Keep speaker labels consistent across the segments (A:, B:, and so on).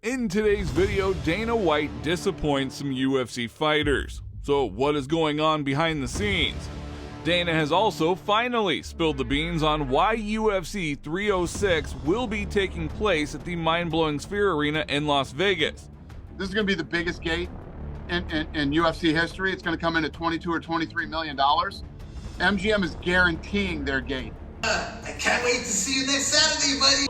A: In today's video, Dana White disappoints some UFC fighters. So what is going on behind the scenes? Dana has also finally spilled the beans on why UFC 306 will be taking place at the mind-blowing Sphere Arena in Las Vegas.
B: This is going to be the biggest gate in UFC history. It's going to come in at $22 or $23 million. MGM is guaranteeing their gate.
C: I can't wait to see you next Saturday, buddy.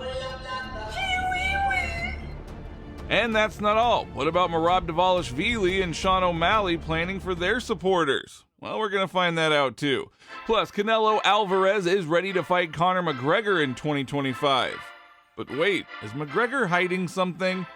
A: And that's not all. What about Merab Dvalishvili and Sean O'Malley planning for their supporters? Well, we're going to find that out too. Plus, Canelo Alvarez is ready to fight Conor McGregor in 2025. But wait, is McGregor hiding something?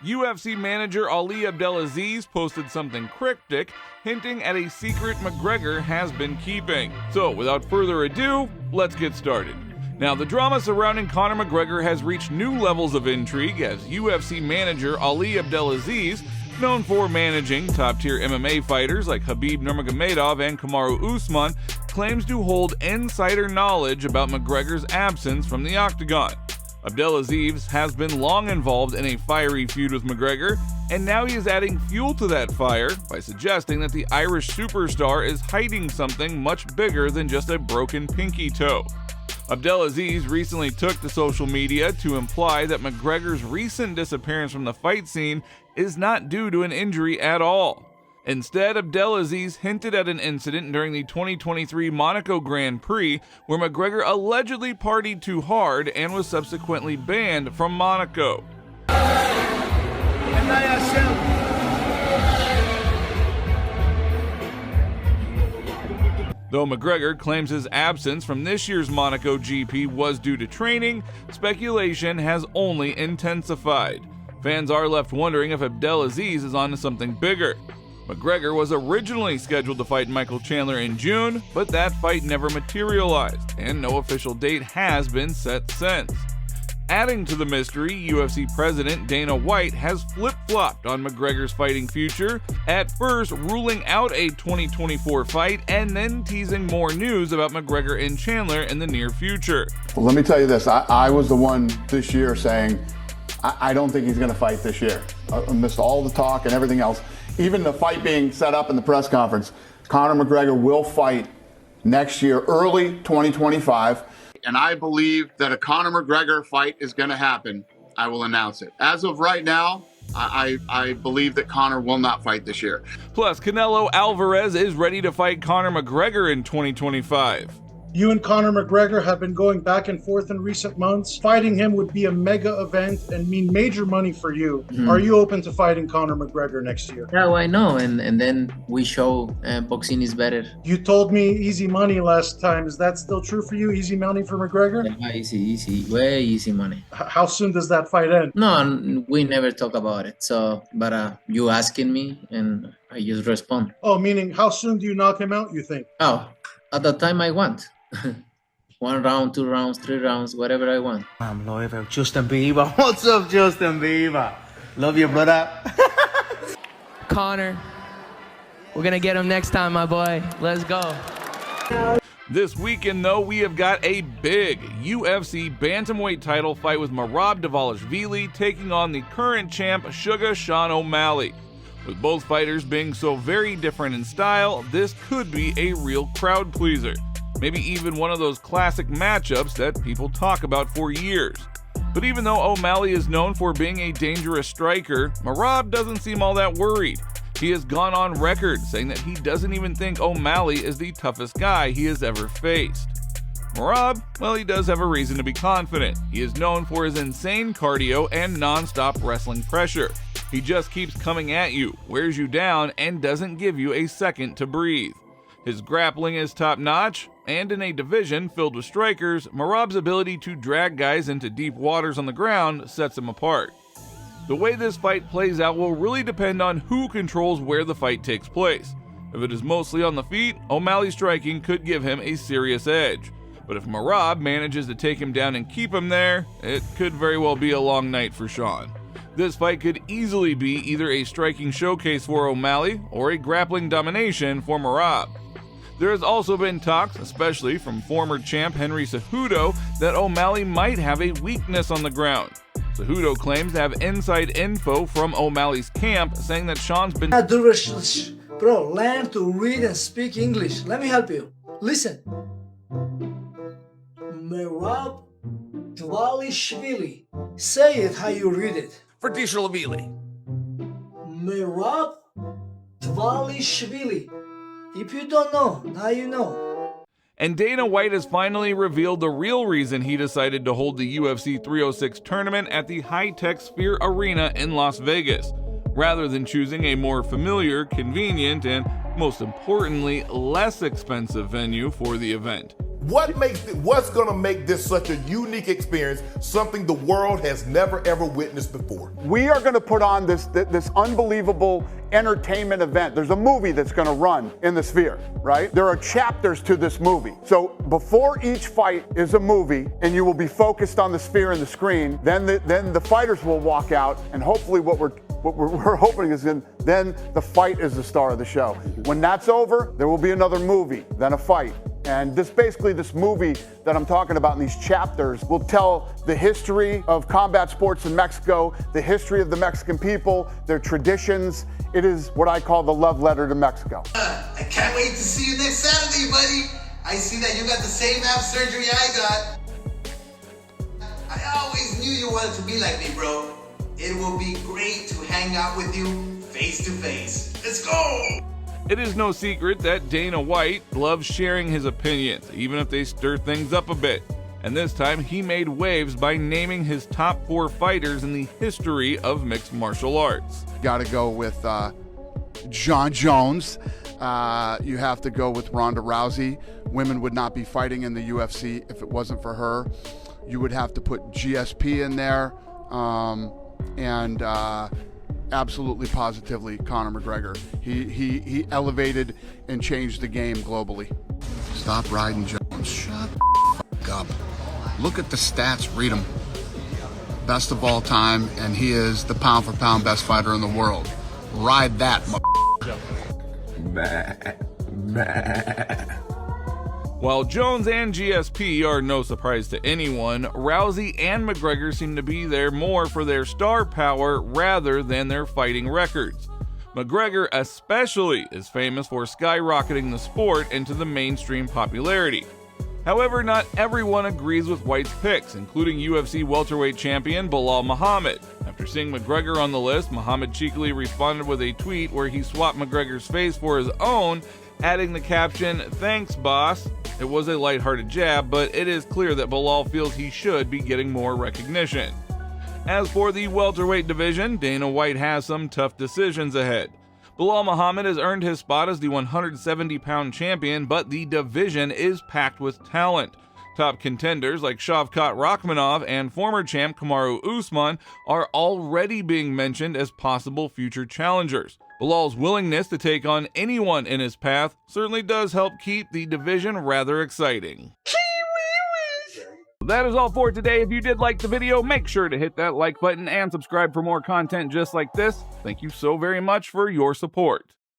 A: UFC manager Ali Abdelaziz posted something cryptic, hinting at a secret McGregor has been keeping. So, without further ado, let's get started. Now, the drama surrounding Conor McGregor has reached new levels of intrigue as UFC manager Ali Abdelaziz, known for managing top-tier MMA fighters like Khabib Nurmagomedov and Kamaru Usman, claims to hold insider knowledge about McGregor's absence from the octagon. Abdelaziz has been long involved in a fiery feud with McGregor, and now he is adding fuel to that fire by suggesting that the Irish superstar is hiding something much bigger than just a broken pinky toe. Abdelaziz recently took to social media to imply that McGregor's recent disappearance from the fight scene is not due to an injury at all. Instead, Abdelaziz hinted at an incident during the 2023 Monaco Grand Prix where McGregor allegedly partied too hard and was subsequently banned from Monaco. Though McGregor claims his absence from this year's Monaco GP was due to training, speculation has only intensified. Fans are left wondering if Abdelaziz is onto something bigger. McGregor was originally scheduled to fight Michael Chandler in June, but that fight never materialized, and no official date has been set since. Adding to the mystery, UFC president Dana White has flip-flopped on McGregor's fighting future, at first ruling out a 2024 fight and then teasing more news about McGregor and Chandler in the near future.
B: Well, let me tell you this. I was the one this year saying, I don't think he's going to fight this year. Amidst all the talk and everything else, even the fight being set up in the press conference, Conor McGregor will fight next year, early 2025. And I believe that a Conor McGregor fight is going to happen. I will announce it. As of right now, I believe that Conor will not fight this year.
A: Plus, Canelo Alvarez is ready to fight Conor McGregor in 2025.
D: You and Conor McGregor have been going back and forth in recent months. Fighting him would be a mega event and mean major money for you. Are you open to fighting Conor McGregor next year?
E: Yeah, why no? And then we show boxing is better.
D: You told me easy money last time. Is that still true for you? Easy money for McGregor?
E: Yeah, easy, way easy money.
D: How soon does that fight end?
E: No, we never talk about it. So, but you asking me and I just respond.
D: Oh, meaning how soon do you knock him out, you think?
E: Oh, at the time I want. 1 round, 2 rounds, 3 rounds, whatever I want.
F: I'm loyal. Justin Bieber. What's up, Justin Bieber? Love you, brother.
G: Conor, we're gonna get him next time, my boy. Let's go.
A: This weekend, though, we have got a big UFC bantamweight title fight with Merab Dvalishvili taking on the current champ, Sugar Sean O'Malley. With both fighters being so very different in style, this could be a real crowd pleaser. Maybe even one of those classic matchups that people talk about for years. But even though O'Malley is known for being a dangerous striker, Merab doesn't seem all that worried. He has gone on record saying that he doesn't even think O'Malley is the toughest guy he has ever faced. Merab, well, he does have a reason to be confident. He is known for his insane cardio and non-stop wrestling pressure. He just keeps coming at you, wears you down, and doesn't give you a second to breathe. His grappling is top-notch, and in a division filled with strikers, Merab's ability to drag guys into deep waters on the ground sets him apart. The way this fight plays out will really depend on who controls where the fight takes place. If it is mostly on the feet, O'Malley's striking could give him a serious edge. But if Merab manages to take him down and keep him there, it could very well be a long night for Sean. This fight could easily be either a striking showcase for O'Malley or a grappling domination for Merab. There has also been talks, especially from former champ Henry Cejudo, that O'Malley might have a weakness on the ground. Cejudo claims to have inside info from O'Malley's camp, saying that Sean's been
H: Bro, learn to read and speak English. Let me help you. Listen. Merab Dvalishvili. Say it how you read it.
C: Dvalishvili.
H: Merab Dvalishvili. If you don't know, now you know.
A: And Dana White has finally revealed the real reason he decided to hold the UFC 306 tournament at the high-tech Sphere Arena in Las Vegas, rather than choosing a more familiar, convenient, and most importantly, less expensive venue for the event.
I: What's gonna make this such a unique experience, something the world has never ever witnessed before?
B: We are going to put on this unbelievable entertainment event. There's a movie that's going to run in the Sphere, right? There are chapters to this movie. So before each fight is a movie, and you will be focused on the Sphere and the screen, then the fighters will walk out, and hopefully what we're hoping is then the fight is the star of the show. When that's over, there will be another movie, then a fight. And this movie that I'm talking about in these chapters will tell the history of combat sports in Mexico, the history of the Mexican people, their traditions. It is what I call the love letter to Mexico.
C: I can't wait to see you next Saturday, buddy. I see that you got the same ab surgery I got. I always knew you wanted to be like me, bro. It will be great to hang out with you face to face. Let's go!
A: It is no secret that Dana White loves sharing his opinions, even if they stir things up a bit. And this time, he made waves by naming his top 4 fighters in the history of mixed martial arts.
B: Got to go with Jon Jones. You have to go with Ronda Rousey. Women would not be fighting in the UFC if it wasn't for her. You would have to put GSP in there. And absolutely positively Conor McGregor. He elevated and changed the game globally. Stop riding Jones. Shut the f*** up. Look at the stats, read them. Best of all time, and he is the pound for pound best fighter in the world. Ride that,
A: While Jones and GSP are no surprise to anyone, Rousey and McGregor seem to be there more for their star power rather than their fighting records. McGregor especially is famous for skyrocketing the sport into the mainstream popularity. However, not everyone agrees with White's picks, including UFC welterweight champion Belal Muhammad. After seeing McGregor on the list, Muhammad cheekily responded with a tweet where he swapped McGregor's face for his own, adding the caption, "Thanks, boss." It was a lighthearted jab, but it is clear that Belal feels he should be getting more recognition. As for the welterweight division, Dana White has some tough decisions ahead. Belal Muhammad has earned his spot as the 170-pound champion, but the division is packed with talent. Top contenders like Shavkat Rakhmonov and former champ Kamaru Usman are already being mentioned as possible future challengers. Belal's willingness to take on anyone in his path certainly does help keep the division rather exciting. That is all for today. If you did like the video, make sure to hit that like button and subscribe for more content just like this. Thank you so very much for your support.